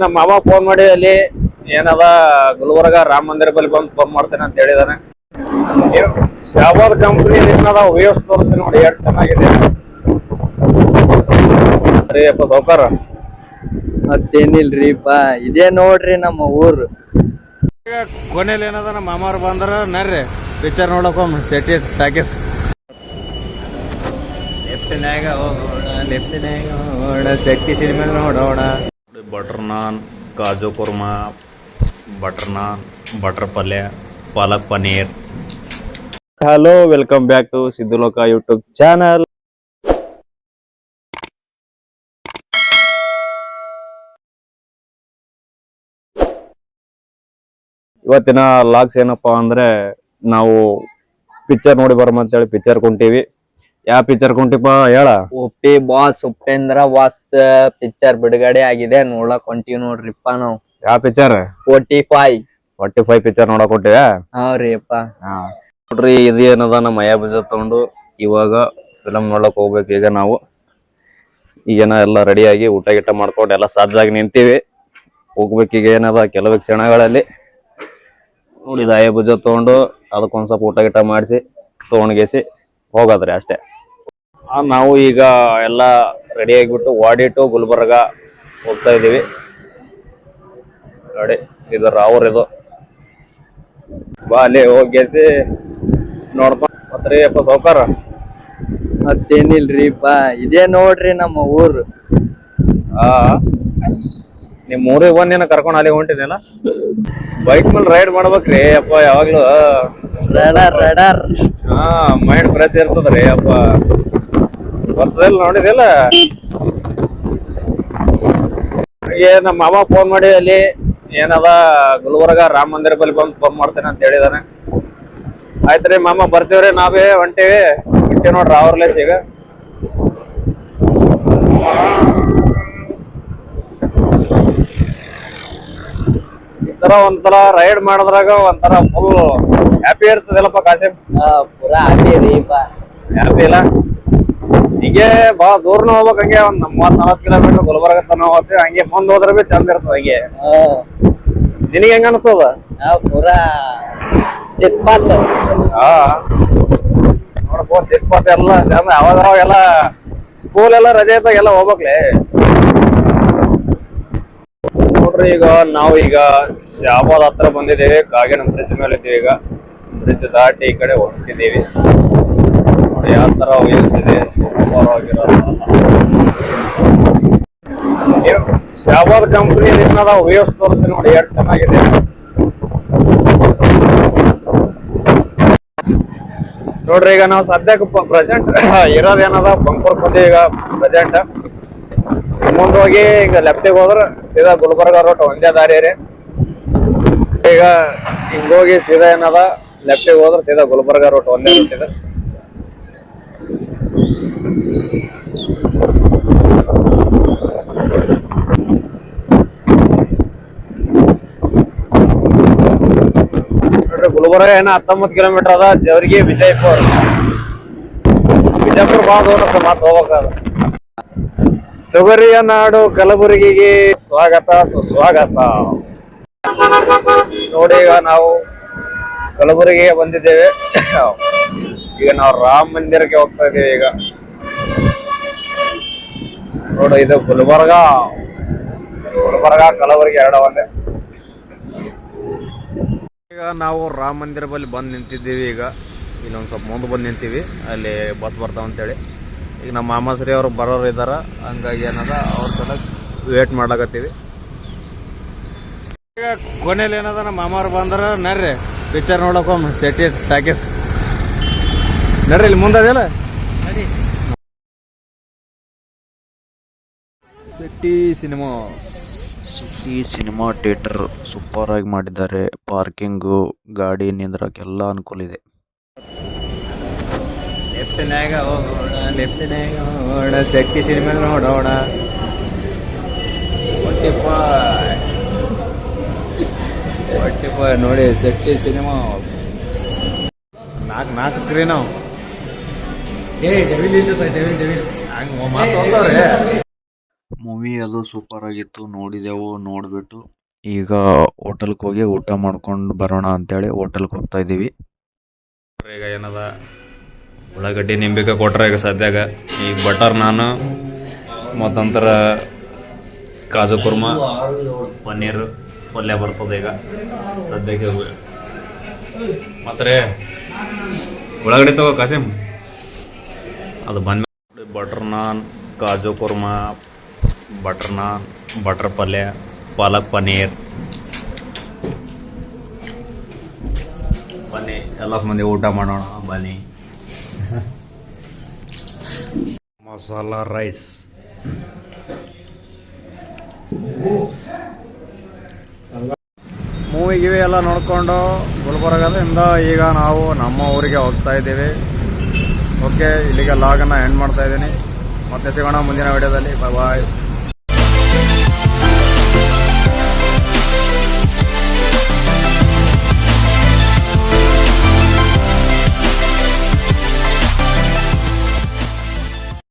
ನಮ್ಮ ಮಾವ ಫೋನ್ ಮಾಡಿ ಅಲ್ಲಿ ಏನದ ಗುಲ್ಬರ್ಗ ರಾಮ ಮಂದಿರ ಬಳಿ ಬಂದು ಫೋನ್ ಮಾಡ್ತೇನೆ ಅಂತ ಹೇಳಿದಾನೆ. ಶಾಬಾದ್ ಕಂಪನಿ ಏನದ ವೇವ್ಸ್ ತೋರಿಸ್ತೀನಿ ನೋಡಿ, ಎಷ್ಟು ಚೆನ್ನಾಗಿದೆ. ಸರಿ ಅಪ್ಪ ಸೌಕಾರ. ಮತ್ತೇನಿಲ್ರಿಪ್ಪ, ಇದೇ ನೋಡ್ರಿ ನಮ್ಮ ಊರು. ಕೊನೆಯಲ್ಲಿ ಏನದ ನಮ್ಮ ಮಾಮಾರು ಬಂದ್ರ ನರ್ರಿ ಪಿಕ್ಚರ್ ನೋಡಕ್ ಸೆಟಿ ಟಾಕೀಸ್. ಲೆಫ್ಟ್ನ್ಯಾಗ ಹೋಗೋಣ ಸೆಟ್ಟಿ ಸಿನಿಮಾ ನೋಡೋಣ. Butter naan, kaju kurma, butter naan, butter ಪಲ್ಯ, palak paneer. Hello, welcome back to Sidduloka YouTube channel. ಇವತ್ತಿನ ಲಾಗ್ಸ್ ಏನಪ್ಪಾ ಅಂದ್ರೆ, ನಾವು ಪಿಕ್ಚರ್ ನೋಡಿ ಬರಮಂತೇಳಿ ಪಿಕ್ಚರ್ ಕೊಂಟೀವಿ. ಯಾವ ಪಿಕ್ಚರ್ ಕೊಂಟಿಪ್ಪ ಹೇಳ? ಒಪ್ಪಿ ಬಾಸ್ ಉಪೇಂದ್ರ ಬಾಸ್ ಪಿಕ್ಚರ್ ಬಿಡುಗಡೆ ಆಗಿದೆ, ನೋಡಕ್ ಹೊಂಟಿವಿ ನೋಡ್ರಿಪ್ಪ ನಾವು. ಯಾವ ಪಿಕ್ಚರ್? 45 ಪಿಕ್ಚರ್ ನೋಡಕ್ ಹೊಂಟಿವ. ಹೌರಿಪ್ಪ. ನೋಡ್ರಿ, ಇದು ಏನದ ನಮ್ಮ ಮಯ ಬಜೆಟ್ ತಗೊಂಡು ಇವಾಗ ಫಿಲಮ್ ನೋಡಕ್ ಹೋಗ್ಬೇಕು. ಈಗ ನಾವು ಈಗೇನ ಎಲ್ಲ ರೆಡಿಯಾಗಿ ಊಟ ಗಿಟ ಮಾಡ್ಕೊಂಡು ಎಲ್ಲ ಸಜ್ಜಾಗಿ ನಿಂತೀವಿ. ಹೋಗ್ಬೇಕೀಗ. ಏನದ ಕೆಲವು ಕ್ಷಣಗಳಲ್ಲಿ ನೋಡಿ ಆಯ ಬಜೆಟ್ ತಗೊಂಡು ಅದಕ್ಕೊಂದ್ ಸ್ವಲ್ಪ ಊಟ ಗಿಟ ಮಾಡಿಸಿ ತಗೊಂಡ್ಗೇಸಿ ಹೋಗದ್ರಿ ಅಷ್ಟೇ. ನಾವು ಈಗ ಎಲ್ಲ ರೆಡಿ ಆಗಿಬಿಟ್ಟು ವಾಡಿ ಟು ಗುಲ್ಬರ್ಗ ಹೋಗ್ತಾ ಇದೀವಿ. ಗಾಡಿ ಇದು ರಾವ್ರ ಇದು. ಬಾ ಅಲ್ಲಿ ಹೋಗ್ಯೇಸಿ ನೋಡ್ಕೊಂಡ್ ಮತ್ರಿ ಅಪ್ಪ ಸೌಕಾರ. ಮತ್ತೇನಿಲ್ರಿಪ್ಪ, ಇದೇ ನೋಡ್ರಿ ನಮ್ಮ ಊರು. ನಿಮ್ ಊರಿಗೆ ಬಂದೇನ ಕರ್ಕೊಂಡ್ ಅಲ್ಲಿ ಹೊಂಟಿದ್ನಲ್ಲ. ಬೈಕ್ ಮೇಲೆ ರೈಡ್ ಮಾಡ್ಬೇಕ್ರಿ ಅಪ್ಪ ಯಾವಾಗ್ಲೂ. ರಡರ್ ಮೈಂಡ್ ಫ್ರೆಶ್ ಇರ್ತದ್ರಿ ಅಪ್ಪ. ಬರ್ತದಿಲ್ಲ ನೋಡಿದಿಲ್ಲ. ನಮ್ಮ ಮಾವ ಫೋನ್ ಮಾಡಿ ಅಲ್ಲಿ ಏನದ ಗುಲ್ಬರ್ಗ ರಾಮ ಮಂದಿರ ಬಳಿ ಬಂದು ಫೋನ್ ಮಾಡ್ತೇನೆ ಅಂತ ಹೇಳಿದಾನೆ. ಆಯ್ತ್ರಿ ಮಾಮ, ಬರ್ತೀವ್ರಿ, ನಾವೇ ಹೊಂಟೀವಿ ನೋಡ್ರಿ ಅವ್ರಲೇಸ್. ಈಗ ಈ ತರ ಒಂಥರ ರೈಡ್ ಮಾಡಿದ್ರಾಗ ಒಂಥರ ಫುಲ್ ಹ್ಯಾಪಿ ಇರ್ತದಿಲ್ಲಪ್ಪ ಕಾಸಿಮ್. ಪೂರಾ ಹ್ಯಾಪಿ ಇಲ್ಲ. ಹೀಗೆ ಬಾಳ ದೂರನ ಹೋಗ್ಬೇಕು. ಹಂಗೆ ಒಂದ್ 30-40 ಕಿಲೋಮೀಟರ್ ಗುಲ್ಬರ್ಗ ತನ ಹೋಗ್ತೀವಿ. ಹಂಗೆ ಮುಂದ್ ಹೋದ್ರೆ ಬಿ ಚಂದ ಇರ್ತದ. ಹಂಗೆ ನಿನಗೆ ಹೆಂಗ ಅನ್ಸದ? ಪೂರಾ ಚಿತ್ಪಾತ್. ನೋಡಪ್ಪ, ಚಿತ್ಪಾತ್ ಎಲ್ಲ ಚಂದ. ಅವಾಗೆಲ್ಲ ಸ್ಕೂಲ್ ಎಲ್ಲ ರಜೆ ಇದ್ದಾಗ ಎಲ್ಲ ಹೋಗ್ಬೇಕ್ಲೆ. ನೋಡ್ರಿ, ಈಗ ನಾವು ಶಾಬಾದ್ ಹತ್ರ ಬಂದಿದ್ದೇವೆ. ಕಾಗೇನ ಬ್ರಿಡ್ಜ್ ಮೇಲೆ ಇದ್ದೀವಿ. ಈಗ ಬ್ರಿಡ್ಜ್ ದಾಟಿ ಈ ಕಡೆ ಹೊಂಟಿದ್ದೀವಿ. ನೋಡಿ ಯಾವ ತರ ವ್ಯೂಸ್ ಇದೆ, ಸೂಪರ್ ಆಗಿರೋದು. ಶಾಬಾದ್ ಕಂಪನಿ ಏನದ ವ್ಯೂಸ್ ತೋರಿಸ್ತೀನಿ ನೋಡಿ, ಎಷ್ಟು ಚೆನ್ನಾಗಿದೆ. ನೋಡ್ರಿ, ಈಗ ನಾವು ಸದ್ಯಕ್ಕೆ ಪ್ರೆಸೆಂಟ್ ಇರೋದೇನದ ಬಂಕೂರ್ ಬಂದಿ. ಈಗ ಪ್ರೆಸೆಂಟ್ ಮುಂದೆ ಹೋಗಿ ಈಗ ಲೆಫ್ಟಿಗೆ ಹೋದ್ರೆ ಸೀದಾ ಗುಲ್ಬರ್ಗ ರೋಡ್ ಒಂದೇ ದಾರಿ ರೀ. ಈಗ ಹಿಂಗೋಗಿ ಸೀದಾ ಏನದ ಲೆಫ್ಟಿಗೆ ಹೋದ್ರೆ ಸೀದಾ ಗುಲ್ಬರ್ಗ ರೋಡ್ ಒಂದೇ ರೂಟ್ ಇದೆ. ನೋಡ್ರಿ, ಗುಲ್ಬರ್ಗ ಏನ 19 ಕಿಲೋಮೀಟರ್ ಅದ. ಜವರ್ಗಿ, ವಿಜಯಪುರ ಭಾಳ ದೂರ ಮಾತು ಹೋಗ್ಬೇಕಾದ. ತೊಗರಿಯ ನಾಡು ಕಲಬುರಗಿಗೆ ಸ್ವಾಗತ, ಸುಸ್ವಾಗತ. ನೋಡಿ, ಈಗ ನಾವು ಕಲಬುರಗಿಗೆ ಬಂದಿದ್ದೇವೆ. ಈಗ ನಾವು ರಾಮ ಮಂದಿರಕ್ಕೆ ಹೋಗ್ತಾ ಇದ್ದೀವಿ. ಈಗ ನೋಡಿ, ಇದು ಗುಲ್ಬರ್ಗ ಕಲಬುರಗಿ ಎರಡು ಒಂದೇ. ಈಗ ನಾವು ರಾಮ ಮಂದಿರ ಬಳಿ ಬಂದು ನಿಂತಿದ್ದೀವಿ. ಈಗ ಇಲ್ಲೊಂದು ಸ್ವಲ್ಪ ಮುಂದೆ ಬಂದು ನಿಂತೀವಿ. ಅಲ್ಲಿ ಬಸ್ ಬರ್ತಾವ ಅಂತೇಳಿ. ಈಗ ನಮ್ಮ ಮಾಮಾಶ್ರೀ ಅವರು ಬರೋರು ಇದ್ದಾರ. ಹಂಗಾಗಿ ಏನದ ಅವ್ರ ಸಲ ವೇಟ್ ಮಾಡ್ಲಾಕತ್ತೀವಿ. ಈಗ ಕೊನೆಯಲ್ಲಿ ಏನದ ನಮ್ಮ ಮಾಮಾರು ಬಂದ್ರ ನರ್ರಿ ಪಿಕ್ಚರ್ ನೋಡಕ್ ಸೆಟಿ ಟಾಕೀಸ್. ನಡ್ರಿ, ಇಲ್ಲಿ ಮುಂದದಿಲ್ಲ ಸಿಟಿ ಸಿನಿಮಾ ಥಿಯೇಟರ್. ಸೂಪರ್ ಆಗಿ ಮಾಡಿದ್ದಾರೆ. ಪಾರ್ಕಿಂಗು, ಗಾಡಿ ನಿಂದ್ರಕ್ಕೆಲ್ಲ ಅನುಕೂಲ ಇದೆ. ಲೆಫ್ಟ್ನ್ಯಾಗ ಹೋಗೋಣ ಸೆಟ್ಟಿ ಸಿನಿಮಾ ನೋಡೋಣ. 45 ನೋಡಿ, ಸೆಟ್ಟಿ ಸಿನಿಮಾ 4 ಸ್ಕ್ರೀನ್. ಹಂಗ ಮಾತಾಡ್ತಾವ್ರೆ. ಮೂವಿ ಅದು ಸೂಪರ್ ಆಗಿತ್ತು, ನೋಡಿದೆವು. ನೋಡ್ಬಿಟ್ಟು ಈಗ ಹೋಟೆಲ್ಗೆ ಹೋಗಿ ಊಟ ಮಾಡ್ಕೊಂಡು ಬರೋಣ ಅಂತೇಳಿ ಹೋಟೆಲ್ಗೆ ಹೋಗ್ತಾ ಇದ್ದೀವಿ. ಈಗ ಏನದ ಉಳ್ಳಾಗಡ್ಡಿ ನಿಂಬಿಕಾಯಿ ಕೊಟ್ರೆ ಈಗ ಸದ್ಯಾಗ ಈಗ ಬಟರ್ ನಾನು ಮತ್ತೊಂಥರ ಕಾಜು ಕುರ್ಮಾ ಪನ್ನೀರ್ ಪಲ್ಯ ಬರ್ತದೆ ಈಗ ಸದ್ಯಕ್ಕೆ. ಮತ್ತೆ ಉಳ್ಳಾಗಡ್ಡಿ ತಗೋ ಕಾಸಿಮ್, ಅದು ಬಂದ butter naan, kaju kurma, butter naan, butter ಪಲ್ಯ, ಪಾಲಕ್ ಪನ್ನೀರ್, ಬನ್ನಿ ಎಲ್ಲ ಮಂದಿ ಊಟ ಮಾಡೋಣ ಬನ್ನಿ. ಮಸಾಲ ರೈಸ್, ಮೂವಿ ಗಿವಿ ಎಲ್ಲ ನೋಡಿಕೊಂಡು ಗುಲ್ಬರ್ಗದಿಂದ ಈಗ ನಾವು ನಮ್ಮ ಊರಿಗೆ ಹೋಗ್ತಾ ಇದ್ದೀವಿ. ಓಕೆ, ಇಲ್ಲಿಗೆ ಲಾಗನ್ನು ಎಂಡ್ ಮಾಡ್ತಾ ಇದ್ದೀನಿ. ಮತ್ತೆ ಸಿಗೋಣ ಮುಂದಿನ ವಿಡಿಯೋದಲ್ಲಿ. ಬಾಯ್ ಬಾಯ್.